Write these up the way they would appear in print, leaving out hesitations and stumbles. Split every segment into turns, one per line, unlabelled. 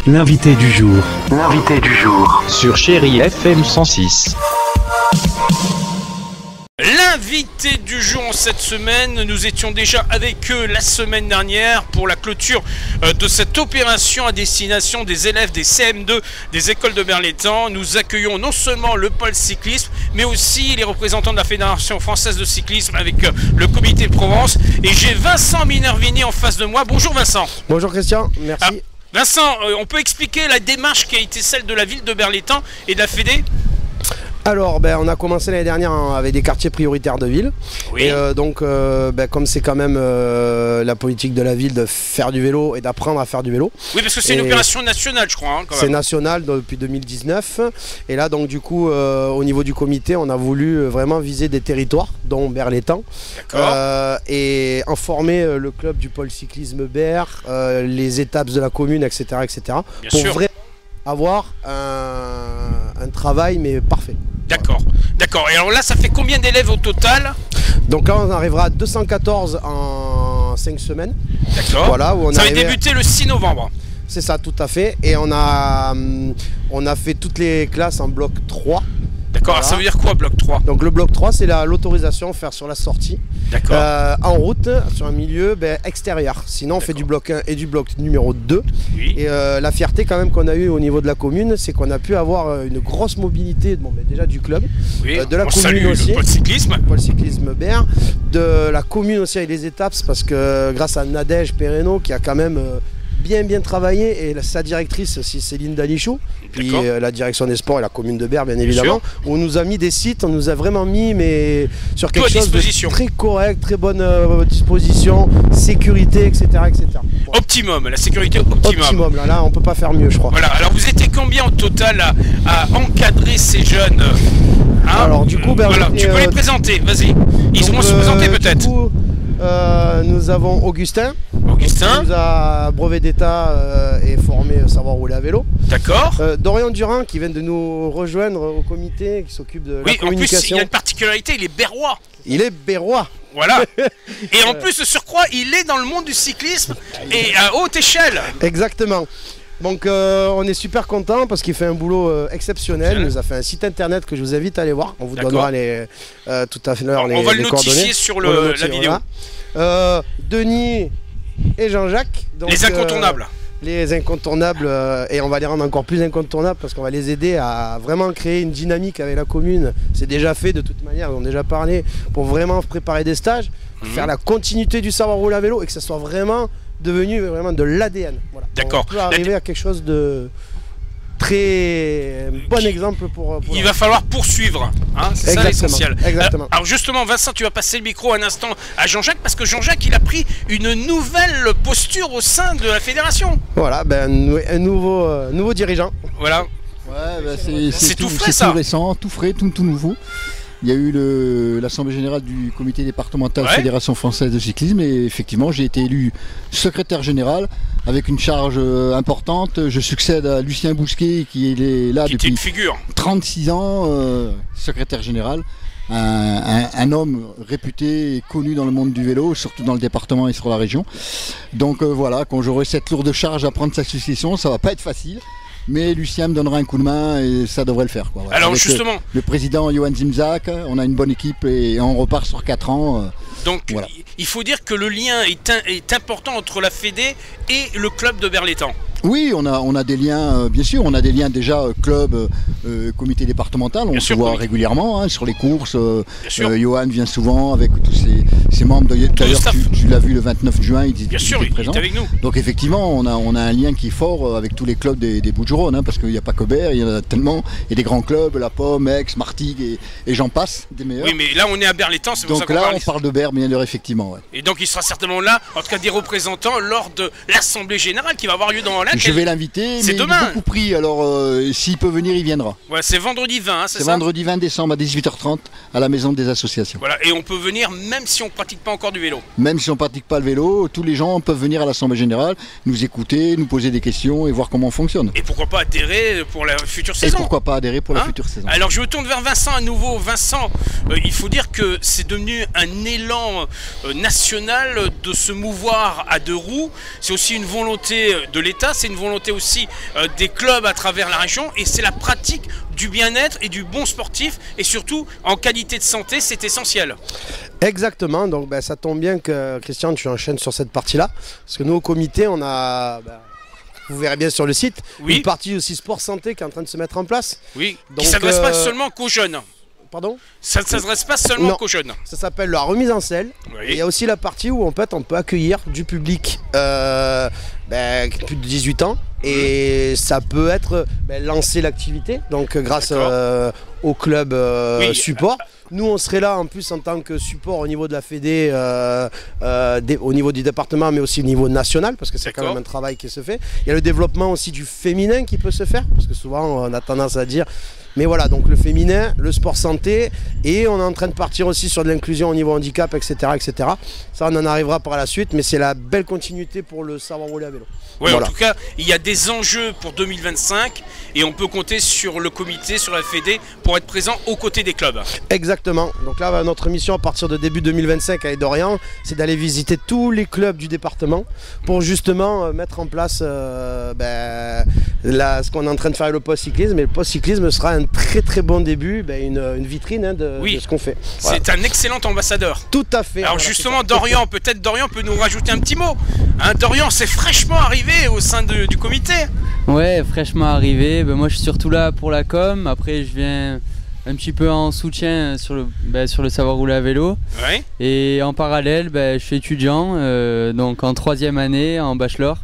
L'invité du jour.
L'invité du jour.
Sur Chérie FM 106.
L'invité du jour en cette semaine, nous étions déjà avec eux la semaine dernière pour la clôture de cette opération à destination des élèves des CM2 des écoles de Berlétan. Nous accueillons non seulement le pôle cyclisme, mais aussi les représentants de la Fédération française de cyclisme avec le comité de Provence. Et j'ai Vincent Minervini en face de moi. Bonjour Vincent.
Bonjour Christian, merci.
Alors, Vincent, on peut expliquer la démarche qui a été celle de la ville de Berlétan et de la Fédé ?
Alors, on a commencé l'année dernière avec des quartiers prioritaires de ville.
Oui.
Et donc, comme c'est quand même la politique de la ville de faire du vélo et d'apprendre à faire du vélo.
Oui, parce que c'est une opération nationale, je crois.
C'est national depuis 2019. Et là, donc, du coup, au niveau du comité, on a voulu vraiment viser des territoires, dont Berlétan.
D'accord.
Et informer le club du pôle cyclisme Berre, les étapes de la commune, etc. etc.
Bien
pour
sûr.
vraiment avoir un travail, mais parfait.
D'accord, d'accord. Et alors là, ça fait combien d'élèves au total?
Donc là, on arrivera à 214 en 5 semaines.
D'accord.
Voilà, où on
ça va
arrivait...
débuter le 6 novembre.
C'est ça, tout à fait. Et on a fait toutes les classes en bloc 3.
D'accord,
Voilà.
ça veut dire quoi, bloc 3?
Donc le bloc 3, c'est l'autorisation à faire sur la sortie.
D'accord.
En route, sur un milieu extérieur. Sinon, on fait du bloc 1 et du bloc numéro 2.
Oui.
Et la fierté quand même qu'on a eue au niveau de la commune, c'est qu'on a pu avoir une grosse mobilité déjà du club,
Oui,
de la
on
commune
salue
aussi.
le pôle cyclisme.
Pôle cyclisme Berre, de la commune aussi avec les étapes, parce que grâce à Nadège Perreno qui a quand même bien travaillé, et sa directrice aussi Céline Danichou, puis la direction des sports et la commune de Berre bien évidemment, on nous a mis des sites, on nous a vraiment mis sur quelque chose de très correct, très bonne disposition, sécurité, etc. Voilà.
Optimum, la sécurité optimum.
Optimum, là on peut pas faire mieux, je crois.
Voilà, alors vous étiez combien au total à encadrer ces jeunes
Alors du coup,
voilà, tu peux les présenter, vas-y. Ils vont se présenter peut-être.
Nous avons Augustin.
Augustin.
Qui nous a brevet d'état et formé savoir rouler à vélo.
D'accord.
Dorian Durand qui vient de nous rejoindre au comité qui s'occupe de la communication.
En plus il y a une particularité, il est berrois.
Il est berrois.
Voilà. Et en plus de surcroît, il est dans le monde du cyclisme et à haute échelle.
Exactement. Donc on est super content parce qu'il fait un boulot exceptionnel. Il nous a fait un site internet que je vous invite à aller voir. On vous donnera tout à l'heure les coordonnées.
On va le notifier sur la vidéo.
Voilà. Denis et Jean-Jacques.
Les incontournables.
Les incontournables, et on va les rendre encore plus incontournables parce qu'on va les aider à vraiment créer une dynamique avec la commune. C'est déjà fait de toute manière, ils ont déjà parlé, pour vraiment préparer des stages, faire la continuité du savoir rouler à vélo et que ça soit vraiment devenu vraiment de l'ADN. Voilà.
D'accord.
On peut arriver à quelque chose de très bon exemple pour
il va falloir poursuivre, hein, c'est ça l'essentiel.
Exactement.
Alors justement Vincent, tu vas passer le micro un instant à Jean-Jacques parce que Jean-Jacques il a pris une nouvelle posture au sein de la fédération.
Voilà, un nouveau dirigeant.
Voilà.
Ouais, c'est
tout frais, ça.
Tout récent, tout frais, tout nouveau. Il y a eu l'assemblée générale du comité départemental Fédération française de cyclisme et effectivement j'ai été élu secrétaire général avec une charge importante. Je succède à Lucien Bousquet qui est là depuis 36 ans, secrétaire général. Un homme réputé et connu dans le monde du vélo, surtout dans le département et sur la région. Donc voilà, quand j'aurai cette lourde charge à prendre sa succession, ça va pas être facile. Mais Lucien me donnera un coup de main et ça devrait le faire. Voilà.
Alors
avec
justement,
le président Johan Zimzak, on a une bonne équipe et on repart sur 4 ans.
Donc
voilà.
Il faut dire que le lien est important entre la Fédé et le club de Berlétan.
Oui, on a des liens, bien sûr, on a des liens déjà club, comité départemental, on se voit régulièrement sur les courses. Johan vient souvent avec tous ses membres. D'ailleurs, tu l'as vu le 29 juin, il était présent.
Il est avec nous.
Donc effectivement, on a un lien qui est fort avec tous les clubs des Bouches-du-Rhône, parce qu'il n'y a pas que Berre, il y en a tellement. Il y a des grands clubs, La Pomme, Aix, Martigues et j'en passe, des meilleurs.
Oui, mais là on est à Berlétan, c'est pour ça qu'on
parle. Donc là, on parle de Berre, bien sûr, effectivement. Ouais.
Et donc il sera certainement là, en tout cas des représentants, lors de l'Assemblée Générale qui va avoir lieu dans la.
Je vais l'inviter, mais
demain.
Il est beaucoup pris, alors s'il peut venir, il viendra.
Ouais, c'est vendredi 20, c'est ça?
C'est vendredi 20 décembre à 18h30 à la maison des associations.
Voilà, et on peut venir même si on ne pratique pas encore du vélo.
Même si on ne pratique pas le vélo, tous les gens peuvent venir à l'Assemblée Générale, nous écouter, nous poser des questions et voir comment on fonctionne.
Et pourquoi pas adhérer pour la future saison?
Et pourquoi pas adhérer pour la future saison?
Alors je me tourne vers Vincent à nouveau. Vincent, il faut dire que c'est devenu un élan national de se mouvoir à deux roues. C'est aussi une volonté de l'État, c'est une volonté aussi des clubs à travers la région, et c'est la pratique du bien-être et du bon sportif, et surtout en qualité de santé, c'est essentiel.
Exactement, donc ça tombe bien que Christian, tu enchaînes sur cette partie-là, parce que nous au comité, on a, vous verrez bien sur le site, une partie aussi sport santé qui est en train de se mettre en place.
Oui, donc, qui ne s'adresse pas seulement qu'aux jeunes.
Pardon ?
Ça ne s'adresse pas seulement qu'aux jeunes.
Ça s'appelle la remise en selle. Il y a aussi la partie où en fait, on peut accueillir du public plus de 18 ans. Et ça peut être lancer l'activité, donc grâce au club support. Nous on serait là en plus en tant que support au niveau de la Fédé, au niveau du département, mais aussi au niveau national, parce que c'est quand même un travail qui se fait. Il y a le développement aussi du féminin qui peut se faire, parce que souvent on a tendance à dire, mais voilà, donc le féminin, le sport santé, et on est en train de partir aussi sur de l'inclusion au niveau handicap, etc., etc. Ça on en arrivera par la suite, mais c'est la belle continuité pour le savoir rouler à vélo.
Oui, voilà. En tout cas, il y a des enjeux pour 2025 et on peut compter sur le comité, sur la Fédé pour être présent aux côtés des clubs.
Exactement. Donc là, notre mission à partir de début 2025 avec Dorian, c'est d'aller visiter tous les clubs du département pour justement mettre en place ce qu'on est en train de faire avec le post-cyclisme. Et le post-cyclisme sera un très très bon début, une vitrine de ce qu'on fait.
Voilà. C'est un excellent ambassadeur.
Tout à fait.
Alors justement, Dorian, peut-être Dorian peut nous rajouter un petit mot. Dorian, c'est fraîchement arrivé au sein du comité.
Ouais, fraîchement arrivé. Moi je suis surtout là pour la com. Après je viens un petit peu en soutien sur le savoir rouler à vélo. Ouais. Et en parallèle, je suis étudiant, donc en 3e année en bachelor.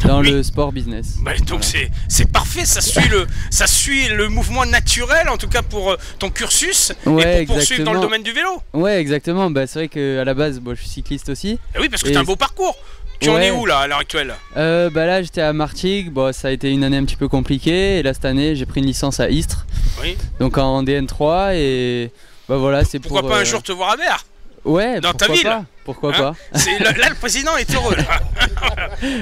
Dans le sport business.
Donc c'est parfait, ça suit le mouvement naturel en tout cas pour ton cursus et pour poursuivre dans le domaine du vélo.
Ouais, exactement. C'est vrai qu'à la base, je suis cycliste aussi.
Et oui, parce que tu as un beau parcours. Tu en es où là à l'heure actuelle?
Là j'étais à Martigues, ça a été une année un petit peu compliquée, et là cette année j'ai pris une licence à Istres, donc en DN3, et voilà, c'est
pourquoi pas un jour te voir à Berre?
Ouais,
dans ta ville.
Pourquoi pas.
Là le président est heureux.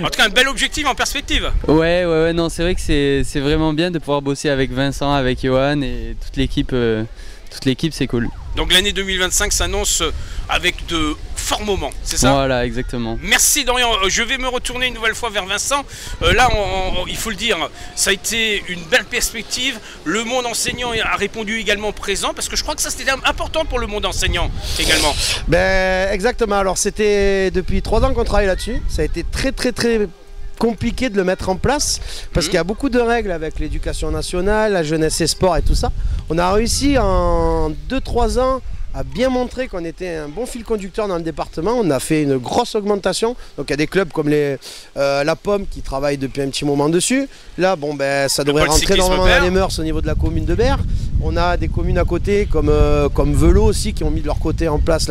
En tout cas un bel objectif en perspective.
Ouais, non, c'est vrai que c'est vraiment bien de pouvoir bosser avec Vincent, avec Johan et toute l'équipe, c'est cool.
Donc l'année 2025 s'annonce avec de forts moments, c'est ça?
Voilà, exactement.
Merci Dorian, je vais me retourner une nouvelle fois vers Vincent. Là, il faut le dire, ça a été une belle perspective. Le monde enseignant a répondu également présent, parce que je crois que ça c'était important pour le monde enseignant également.
Exactement, alors c'était depuis 3 ans qu'on travaille là-dessus. Ça a été très compliqué de le mettre en place parce qu'il y a beaucoup de règles avec l'éducation nationale, la jeunesse et sport et tout ça. On a réussi en 2-3 ans à bien montrer qu'on était un bon fil conducteur dans le département. On a fait une grosse augmentation. Donc il y a des clubs comme la Pomme qui travaillent depuis un petit moment dessus. Là, ça devrait rentrer normalement dans les mœurs au niveau de la commune de Berre. On a des communes à côté comme Velo aussi qui ont mis de leur côté en place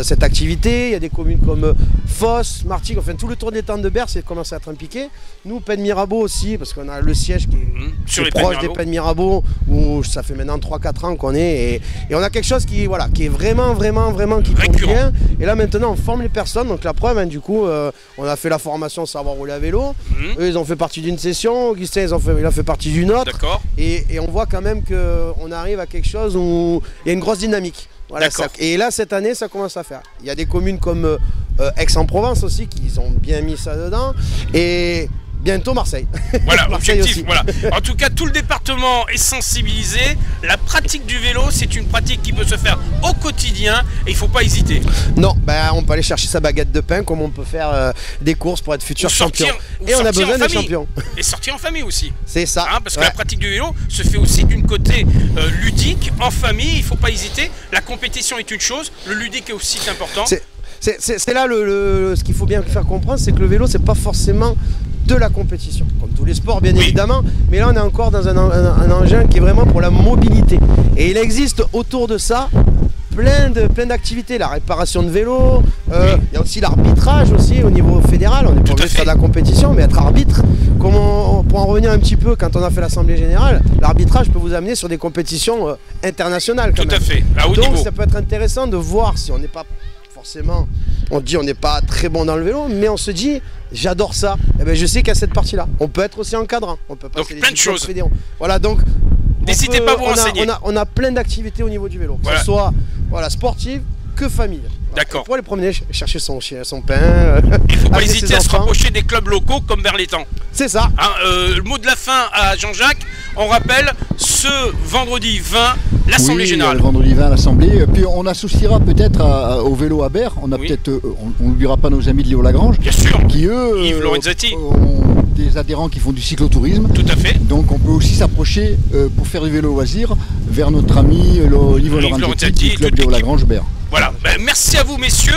cette activité. Il y a des communes comme Foss, Martigues, enfin tout le tour des temps de Berre, c'est commencé à être impliqué. Nous, Pen Mirabeau aussi, parce qu'on a le siège qui est proche des Pen Mirabeau, où ça fait maintenant 3-4 ans qu'on est. Et on a quelque chose qui est vraiment qui tourne bien. Et là maintenant on forme les personnes, donc la preuve, du coup on a fait la formation savoir rouler à vélo. Eux ils ont fait partie d'une session, Augustin il a fait partie d'une autre. Et on voit quand même qu'on arrive à quelque chose où il y a une grosse dynamique. Voilà, et là cette année ça commence à faire. Il y a des communes comme Aix-en-Provence aussi qui ont bien mis ça dedans. Et bientôt Marseille.
Voilà, objectif. Voilà. En tout cas, tout le département est sensibilisé. La pratique du vélo, c'est une pratique qui peut se faire au quotidien et il ne faut pas hésiter.
Non, on peut aller chercher sa baguette de pain comme on peut faire des courses pour être futur champion. Et on a besoin des champions.
Et sortir en famille aussi.
C'est ça.
Parce que la pratique du vélo se fait aussi d'une côté ludique, en famille, il ne faut pas hésiter. La compétition est une chose, le ludique est aussi important.
C'est là ce qu'il faut bien faire comprendre, c'est que le vélo, c'est pas forcément de la compétition, comme tous les sports bien évidemment, mais là on est encore dans un engin qui est vraiment pour la mobilité. Et il existe autour de ça plein d'activités, la réparation de vélo, il y a aussi l'arbitrage aussi au niveau fédéral, on n'est pas obligé de faire de la compétition, mais être arbitre, pour en revenir un petit peu, quand on a fait l'Assemblée Générale, l'arbitrage peut vous amener sur des compétitions internationales quand même.
Tout à fait, à haut
niveau.
Donc
ça peut être intéressant de voir si on n'est pas forcément, on dit on n'est pas très bon dans le vélo, mais on se dit j'adore ça, et je sais qu'il y a cette partie là, on peut être aussi encadrant, on peut passer
donc plein de choses.
Voilà, donc
n'hésitez pas à vous renseigner.
On a plein d'activités au niveau du vélo, que ce soit sportive que famille.
D'accord.
Pour aller promener, chercher son chien, son pain.
Il ne faut pas hésiter à se rapprocher des clubs locaux comme Berlétan.
C'est ça.
Hein, le mot de la fin à Jean-Jacques, on rappelle ce vendredi 20, l'Assemblée Générale.
Le vendredi 20, l'Assemblée. Puis on associera peut-être au vélo à Berre. On a peut-être, on n'oubliera pas nos amis de Léo Lagrange.
Bien sûr.
Qui eux
Yves Lorenzetti.
ont des adhérents qui font du cyclotourisme.
Tout à fait.
Donc on peut aussi s'approcher pour faire du vélo loisir vers notre ami Yves Lorenzetti, du club Léo Lagrange Berre.
Voilà. Ben, merci à vous, messieurs.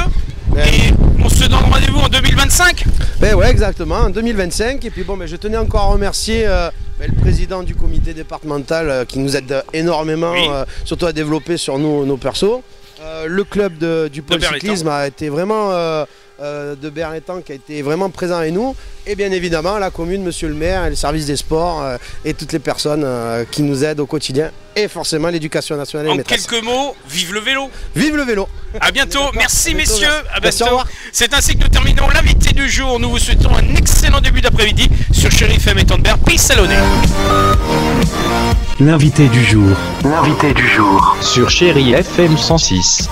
Et on se donne rendez-vous en 2025.
Ben ouais, exactement, en 2025. Et puis bon, je tenais encore à remercier le président du comité départemental qui nous aide énormément, surtout à développer sur nos persos. Le club du pôle cyclisme a été vraiment de Berlétan qui a été vraiment présent avec nous. Et bien évidemment la commune, monsieur le maire, et le service des sports et toutes les personnes qui nous aident au quotidien. Et forcément l'éducation nationale et les maîtresses.
En quelques mots, vive le vélo.
Vive le vélo.
À bientôt. Merci messieurs. À
bientôt.
C'est ainsi que nous terminons l'invité du jour. Nous vous souhaitons un excellent début d'après-midi sur Chéri FM et Tandberg. Peace à l'honneur.
L'invité du jour. L'invité du jour. Sur Chéri FM 106.